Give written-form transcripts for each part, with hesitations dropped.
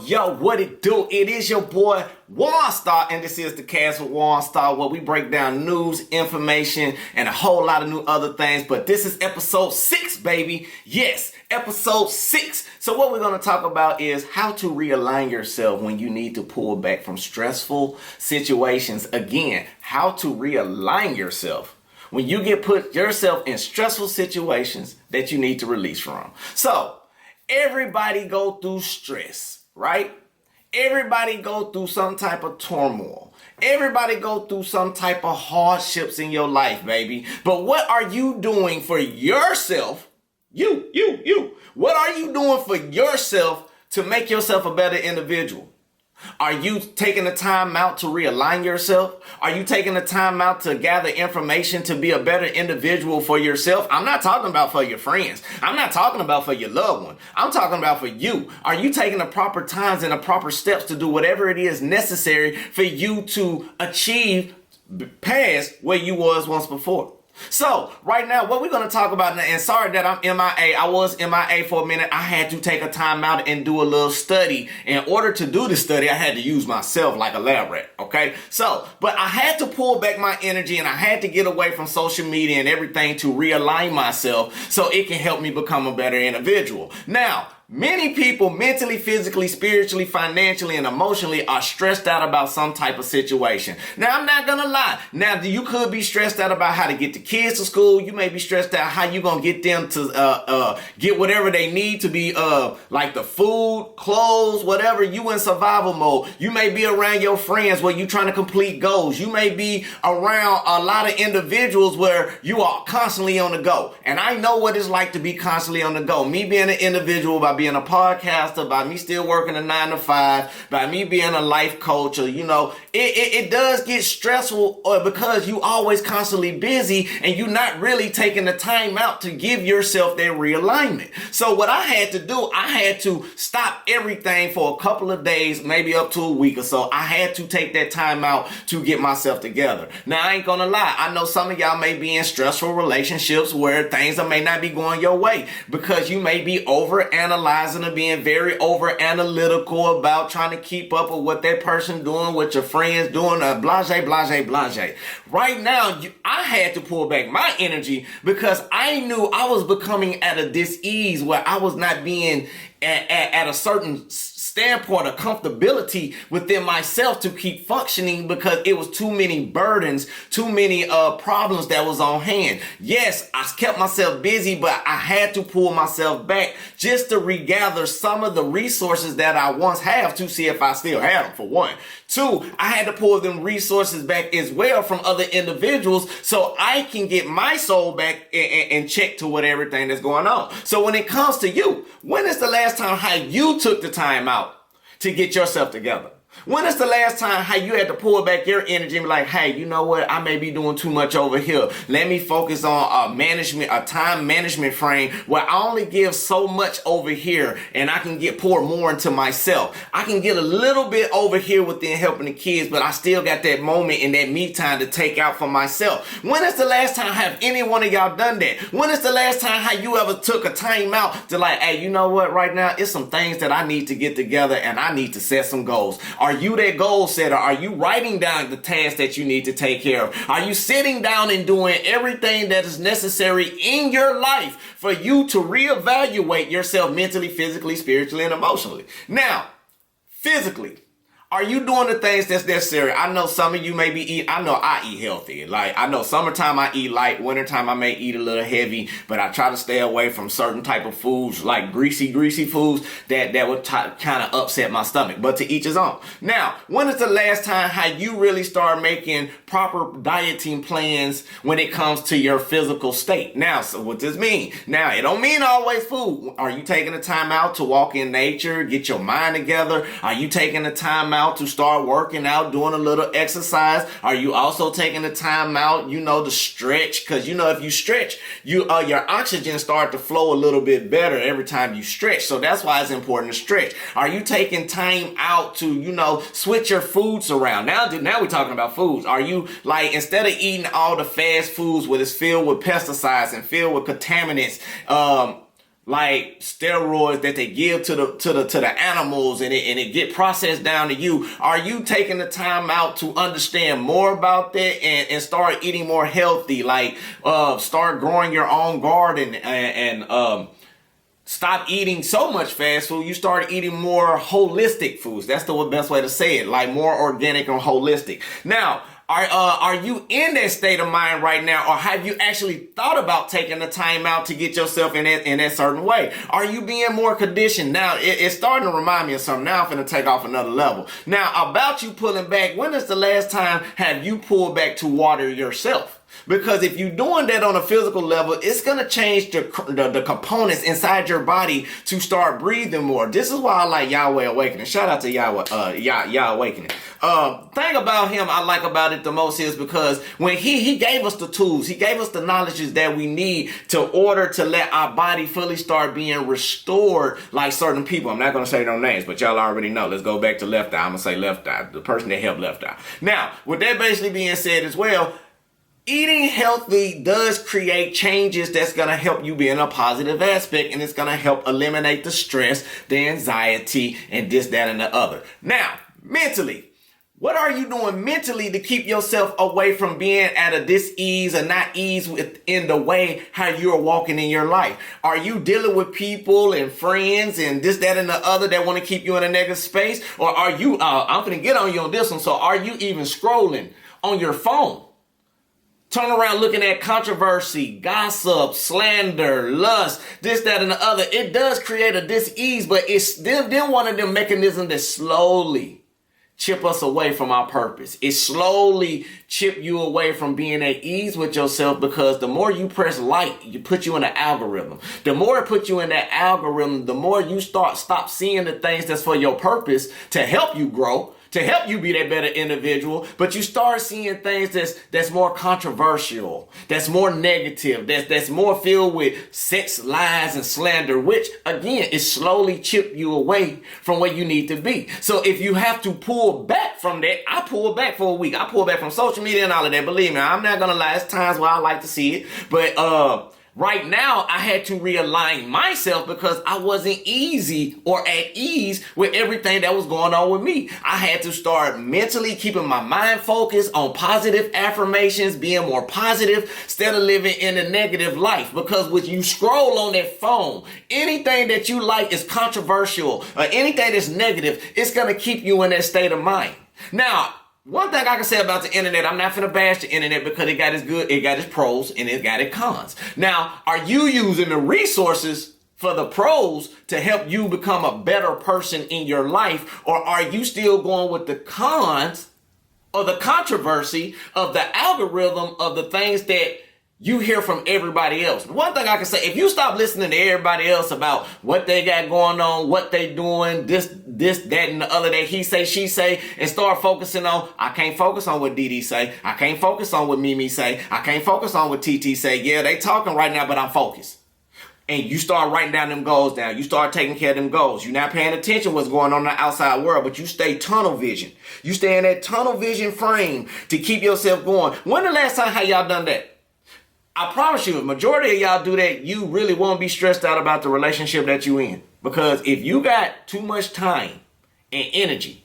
Yo, what it do? It is your boy Juan Star, and this is the Cast with Juan Star, where we break down news, information, and a whole lot of new other things. But this is episode 6, baby. Yes, episode 6. So what we're going to talk about is how to realign yourself when you need to pull back from stressful situations. Again, how to realign yourself when you get put yourself in stressful situations that you need to release from. So everybody go through stress, right? Everybody go through some type of turmoil. Everybody go through some type of hardships in your life, baby. But what are you doing for yourself? You. What are you doing for yourself to make yourself a better individual? Are you taking the time out to realign yourself? Are you taking the time out to gather information to be a better individual for yourself? I'm not talking about for your friends. I'm not talking about for your loved one. I'm talking about for you. Are you taking the proper times and the proper steps to do whatever it is necessary for you to achieve past where you was once before? So right now, what we're going to talk about, and sorry that I'm MIA. I was MIA for a minute. I had to take a time out and do a little study. In order to do the study, I had to use myself like a lab rat. Okay. So, but I had to pull back my energy and I had to get away from social media and everything to realign myself so it can help me become a better individual. Now, many people mentally, physically, spiritually, financially, and emotionally are stressed out about some type of situation. Now, I'm not going to lie. Now, you could be stressed out about how to get the kids to school. You may be stressed out how you going to get them to get whatever they need to be like the food, clothes, whatever. You in survival mode. You may be around your friends where you trying to complete goals. You may be around a lot of individuals where you are constantly on the go. And I know what it's like to be constantly on the go. Me being an individual, by being a podcaster, by me still working a 9 to 5, by me being a life coach, or, it does get stressful because you always constantly busy and you're not really taking the time out to give yourself that realignment. So what I had to do, I had to stop everything for a couple of days, maybe up to a week or so. I had to take that time out to get myself together. Now, I ain't gonna lie. I know some of y'all may be in stressful relationships where things may not be going your way because you may be overanalyzing and being very over analytical about trying to keep up with what that person doing, what your friends doing, blase. Right now, I had to pull back my energy because I knew I was becoming at a dis-ease where I was not being at a certain standpoint of comfortability within myself to keep functioning because it was too many burdens, too many problems that was on hand. Yes, I kept myself busy, but I had to pull myself back just to regather some of the resources that I once have to see if I still have them, for one. 2, I had to pull them resources back as well from other individuals so I can get my soul back and check to what everything that's going on. So when it comes to you, when is the last time how you took the time out to get yourself together? When is the last time how you had to pull back your energy and be like, hey, you know what? I may be doing too much over here. Let me focus on a time management frame where I only give so much over here and I can pour more into myself. I can get a little bit over here within helping the kids, but I still got that moment and that me time to take out for myself. When is the last time have any one of y'all done that? When is the last time how you ever took a time out to like, hey, you know what? Right now, it's some things that I need to get together and I need to set some goals. Are you that goal setter? Are you writing down the tasks that you need to take care of? Are you sitting down and doing everything that is necessary in your life for you to reevaluate yourself mentally, physically, spiritually, and emotionally? Now, physically, Are you doing the things that's necessary? I know some of you may be eating. I know I eat healthy. Like, I know summertime I eat light. Wintertime I may eat a little heavy. But I try to stay away from certain type of foods, like greasy foods that would kind of upset my stomach. But to each his own. Now, when is the last time how you really start making proper dieting plans when it comes to your physical state? Now, so what does this mean? Now, it don't mean always food. Are you taking the time out to walk in nature, get your mind together? Are you taking the time out to start working out, doing a little exercise? Are you also taking the time out, to stretch? Because, if you stretch, your oxygen start to flow a little bit better every time you stretch. So that's why it's important to stretch. Are you taking time out to, switch your foods around? Now we're talking about foods. Are you, like, instead of eating all the fast foods where it's filled with pesticides and filled with contaminants, like steroids that they give to the animals, and it get processed down to you? Are you taking the time out to understand more about that and start eating more healthy? Like, start growing your own garden and stop eating so much fast food. You start eating more holistic foods. That's the best way to say it. Like, more organic and holistic. Now, are you in that state of mind right now, or have you actually thought about taking the time out to get yourself in that certain way? Are you being more conditioned? Now, it's starting to remind me of something. Now I'm finna take off another level. Now, about you pulling back, when is the last time have you pulled back to water yourself? Because if you're doing that on a physical level, it's going to change the components inside your body to start breathing more. This is why I like Yahweh Awakening. Shout out to Yahweh, Yah Awakening. Thing about him I like about it the most is because when he gave us the tools, he gave us the knowledges that we need to order to let our body fully start being restored like certain people. I'm not going to say no names, but y'all already know. Let's go back to Left Eye. I'm going to say Left Eye, the person that helped Left Eye. Now, with that basically being said as well, eating healthy does create changes that's going to help you be in a positive aspect, and it's going to help eliminate the stress, the anxiety, and this, that, and the other. Now, mentally, what are you doing mentally to keep yourself away from being at a dis-ease or not ease within the way how you're walking in your life? Are you dealing with people and friends and this, that, and the other that want to keep you in a negative space? Or are you, I'm going to get on you on this one, so are you even scrolling on your phone? Turn around looking at controversy, gossip, slander, lust, this, that, and the other. It does create a dis-ease, but it's then one of them mechanisms that slowly chip us away from our purpose. It slowly chip you away from being at ease with yourself, because the more you press like, you put you in an algorithm. The more it puts you in that algorithm, the more you stop seeing the things that's for your purpose to help you grow, to help you be that better individual, but you start seeing things that's more controversial, that's more negative, that's more filled with sex, lies, and slander, which again is slowly chip you away from where you need to be. So if you have to pull back from that, I pull back for a week. I pull back from social media and all of that. Believe me, I'm not gonna lie. It's times where I like to see it, but right now, I had to realign myself because I wasn't easy or at ease with everything that was going on with me. I had to start mentally keeping my mind focused on positive affirmations, being more positive instead of living in a negative life. Because when you scroll on that phone, anything that you like is controversial or anything that's negative, it's going to keep you in that state of mind. Now, one thing I can say about the internet, I'm not finna bash the internet because it got its good, it got its pros, and it got its cons. Now, are you using the resources for the pros to help you become a better person in your life, or are you still going with the cons or the controversy of the algorithm of the things that you hear from everybody else? One thing I can say, if you stop listening to everybody else about what they got going on, what they doing, this, that, and the other, that he say, she say, and start focusing on, I can't focus on what Dee Dee say. I can't focus on what Mimi say. I can't focus on what TT say. Yeah, they talking right now, but I'm focused. And you start writing down them goals down. You start taking care of them goals. You're not paying attention what's going on in the outside world, but you stay tunnel vision. You stay in that tunnel vision frame to keep yourself going. When the last time have y'all done that? I promise you, if majority of y'all do that, you really won't be stressed out about the relationship that you in. Because if you got too much time and energy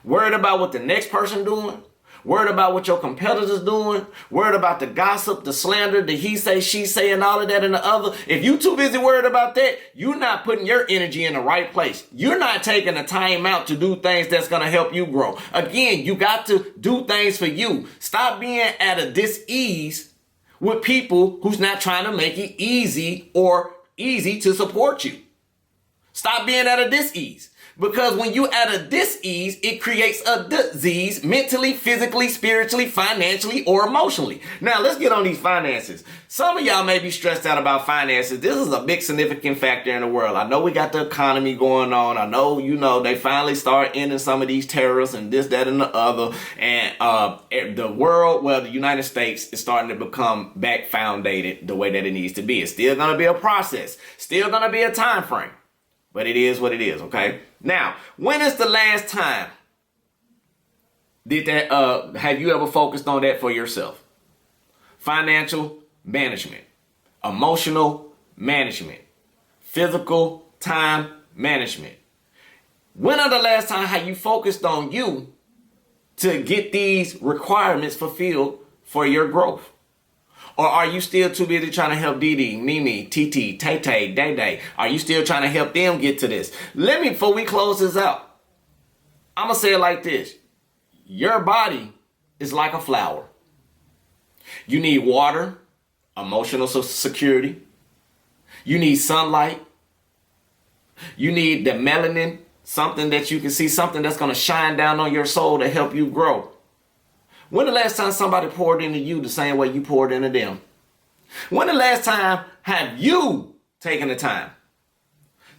worried about what the next person doing, worried about what your competitors doing, worried about the gossip, the slander, the he say, she say, and all of that and the other. If you too busy worried about that, you're not putting your energy in the right place. You're not taking the time out to do things that's going to help you grow. Again, you got to do things for you. Stop being at a dis-ease with people who's not trying to make it easy to support you. Stop being at a dis-ease. Because when you at a dis-ease, it creates a disease mentally, physically, spiritually, financially, or emotionally. Now, let's get on these finances. Some of y'all may be stressed out about finances. This is a big significant factor in the world. I know we got the economy going on. I know, they finally start ending some of these terrorists and this, that, and the other. And the world, the United States is starting to become back founded the way that it needs to be. It's still going to be a process. Still going to be a time frame. But it is what it is, okay? Now, when is the last time have you ever focused on that for yourself? Financial management, emotional management, physical time management. When are the last time have you focused on you to get these requirements fulfilled for your growth? Or are you still too busy trying to help Didi, Mimi, TT, Tay Tay, Day Day? Are you still trying to help them get to this? Before we close this out, I'm going to say it like this. Your body is like a flower. You need water, emotional security. You need sunlight. You need the melanin, something that you can see, something that's going to shine down on your soul to help you grow. When the last time somebody poured into you the same way you poured into them? When the last time have you taken the time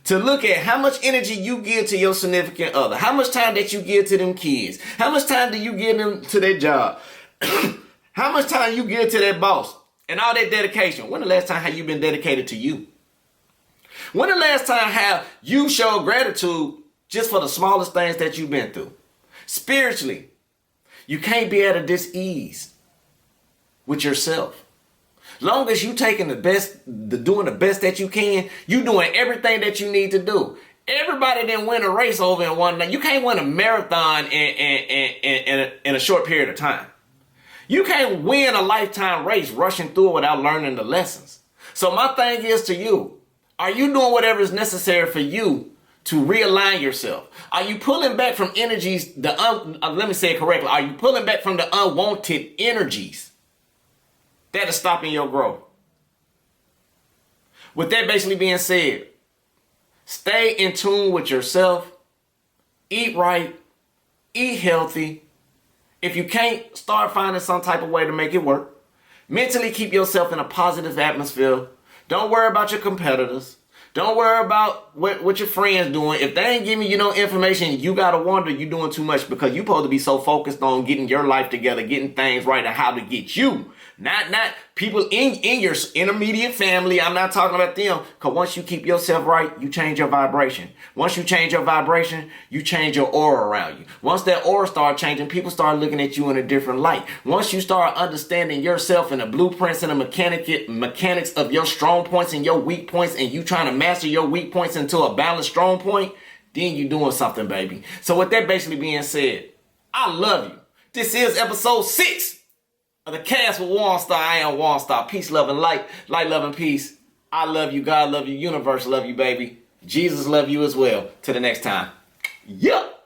to look at how much energy you give to your significant other? How much time that you give to them kids? How much time do you give them to their job? How much time you give to that boss? And all that dedication. When the last time have you been dedicated to you? When the last time have you showed gratitude just for the smallest things that you've been through? Spiritually, you can't be at a dis-ease with yourself. Long as you taking doing the best that you can, you doing everything that you need to do. Everybody didn't win a race over in one night. You can't win a marathon in a short period of time. You can't win a lifetime race rushing through it without learning the lessons. So my thing is to you, are you doing whatever is necessary for you to realign yourself? Are you pulling back from energies, let me say it correctly, are you pulling back from the unwanted energies that are stopping your growth? With that basically being said, stay in tune with yourself, eat right, eat healthy. If you can't, start finding some type of way to make it work. Mentally keep yourself in a positive atmosphere. Don't worry about your competitors. Don't worry about what your friends doing. If they ain't giving you no information, you got to wonder you're doing too much, because you're supposed to be so focused on getting your life together, getting things right, and how to get you. Not people in your intermediate family. I'm not talking about them. Because once you keep yourself right, you change your vibration. Once you change your vibration, you change your aura around you. Once that aura start changing, people start looking at you in a different light. Once you start understanding yourself and the blueprints and the mechanics of your strong points and your weak points, and you trying to master your weak points into a balanced strong point, then you doing something, baby. So with that basically being said, I love you. This is episode 6 of the Cast with Warren Star. I am Warren Star. Peace, love, and light. Light, love, and peace. I love you. God love you. Universe love you, baby. Jesus love you as well. Till the next time. Yup.